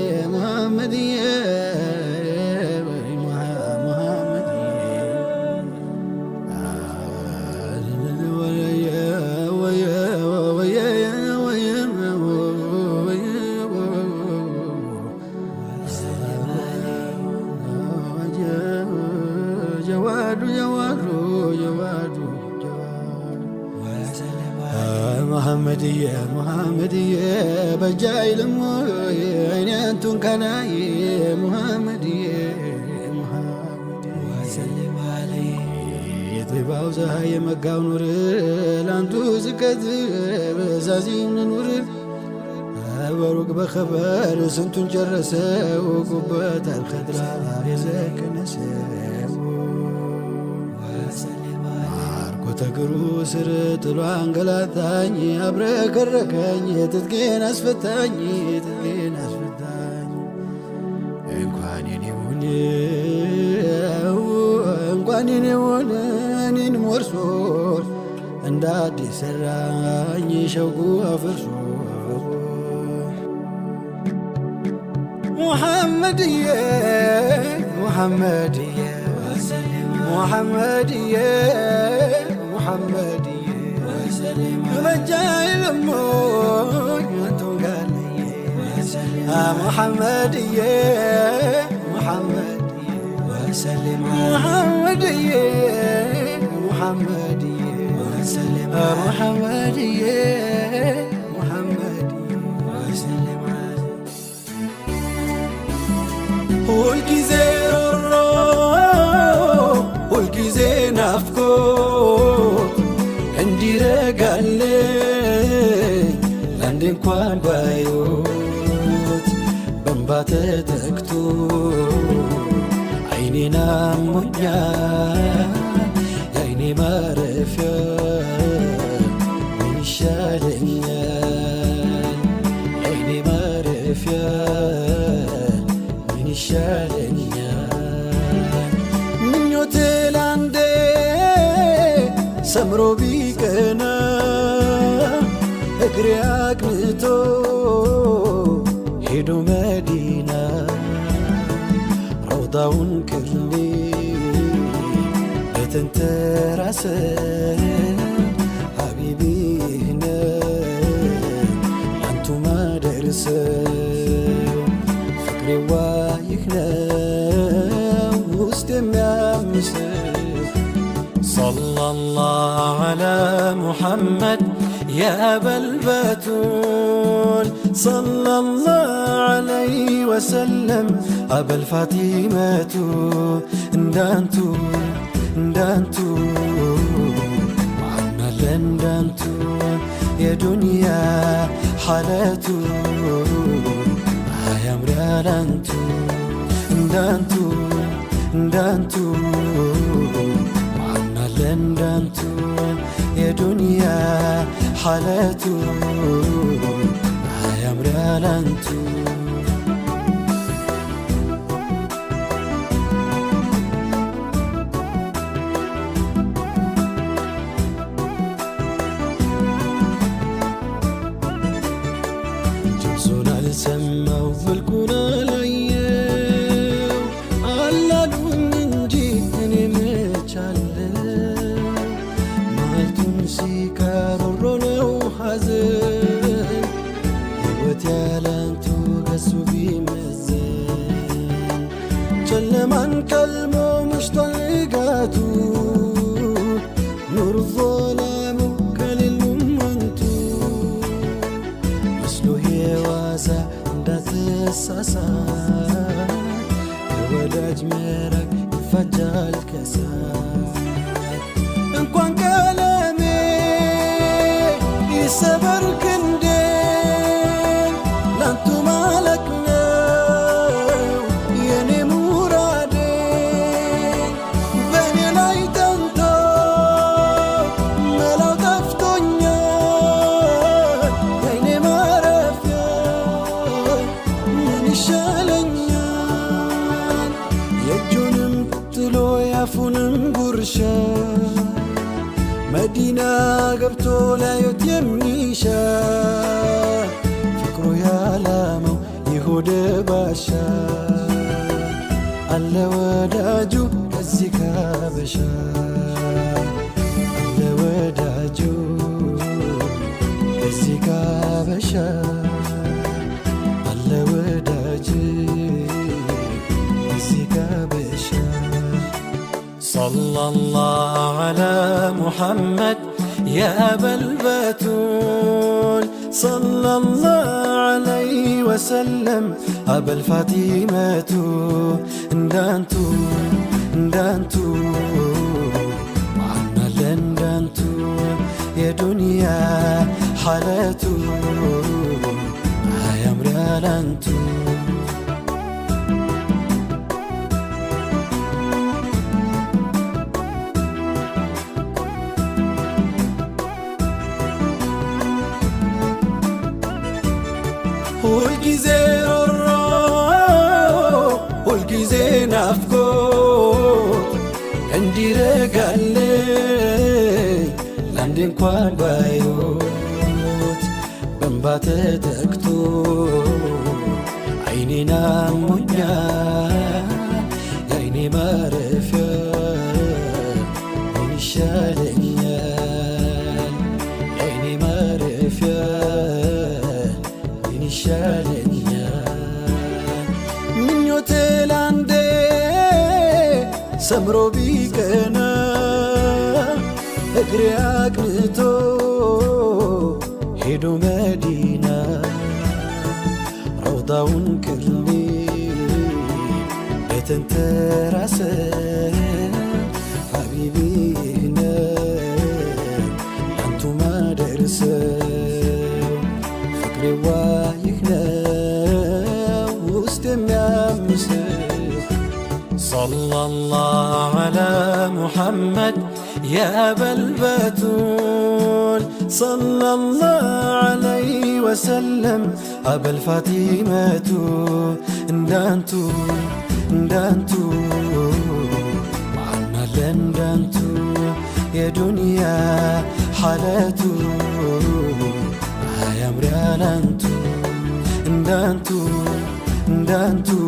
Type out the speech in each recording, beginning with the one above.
محمدية محمدية محمدية بجاي لموي عيني انتون كناي محمدية محمدية وسلم عليه يطيباو زهاي مقاو نور لانتو زكت بزازين نور بروك بخبر سنتون جرسه وقبات الخضرة يزاك نسه ተግሩ ስር ጥሎ አንገላታኝ አብረከረከኝ ትጥቄን አስፈታኝ እንኳን የኔውን እኔን ሞርሶ እንደ አዲስ ሰራኝ ሸውቁ አፍርሶ ሙሐመድዬ ሙሐመድዬ ሙሐመድዬ محمدية رجاي لموي انتون قالي محمدية محمدية وسلم محمدية محمدية وسلم محمدية محمدية وسلم والكيزي والكيزي نافكو እንዲረጋልኝ ለአንድ እንኳን ባዩት በእንባ ተተክቶ አይኔን አሞኛል የአይኔ ማረፊያ ምን ይሻለኛል የአይኔ ማረፊያ ምን ይሻለኛል ምኞቴ ላንዴ ሰምሮ ቢቀና እግሬ አቅንቶ ሄዶ መዲና ረውዳውን ቅርኔ በተንተራሰ ሀቢቢህነ አንቱ ማደርሰው ፍቅሬዋ ይህ ነው ውስጥ የሚያምሰው صلى الله على محمد يا أبا البتول صلى الله عليه وسلم أبا الفاطمة اندانتو محمد اندانتو يا دنيا حالاتو يا مريالانتو اندانتو እንዳንቱ የዱንያ ሐለቱ አያምራል አንቱ ጅምሱን አልሰማው መልኩን አላየው አላሉኝ እንጂ እኔ መቻለሁ ሲካሮሮ ነው ሐዘን ሕይወት ያላንቱ ገሱ ቢመዘን ጨለማን ከልሞ መሽቷል ንጋቱ ኑር ዞላሙ ከሌሉም አንቱ መስሎ የዋዛ እንዳትሳሳት የወዳጅ መራቅ ይፋጃል ከሳት እንኳን ቀለሜ ይሰበር ክንዴ ላንቱ ማለቅ ነው የኔ ሙራዴ በእኔ ላይ ተንቶ መላው ጠፍቶኛል የኔ ማረፊያ ምን ይሻለኛል የእጁንም ጥሎ ያፉንም ጉርሻ መዲና ገብቶ ላዩት የሚሻ ፍቅሩ ያላመው ይሁዳ ወደ ባሻ አለ ወዳጁ ከዚህ ካበሻ አለ ወዳጁ ከዚህ ካበሻ አለ ወዳጅ ከዚህ ካበሻ ሰለላሁ ዐላ ሙሐመድ يا أبا البتول صلى الله عليه وسلم أبا الفاطمة اندانتو اندانتو معنا لندانتو يا دنيا حالاتو يا مريالانتو ሁልጊዜ ሮሮ ሁልጊዜ ናፍቆት እንዲረጋልኝ ለአንዴ እንኳን ባዩት በእንባ ተተክቶ ዓይኔን አሞኛል የዓይኔ ማረፊያ ምን ይሻለኛል የዓይኔ ማረፊያ ይሻለኛል ምኞቴ ላንዴ ሰምሮ ቢቀና እግሬ አቅንቶ ሄዶ መዲና ረውዳውን ቅርኔ የተንተራሰ ሐቢቢ አንቱ ማደርሰ ፍቅሬዋ ይህ ነው ውስጥ የሚያምስህ ሰለላሁ ዐላ ሙሐመድ يا أبا البتول صلى الله عليه وسلم أبا الفاطمة اندانتو اندانتو معنا لندانتو يا دنيا حالاتو يا مريالانتو اندانتو اندانتو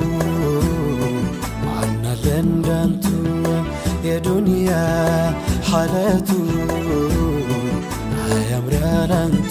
معنا لندانتو يا دنيا حالاتو يا مريالانتو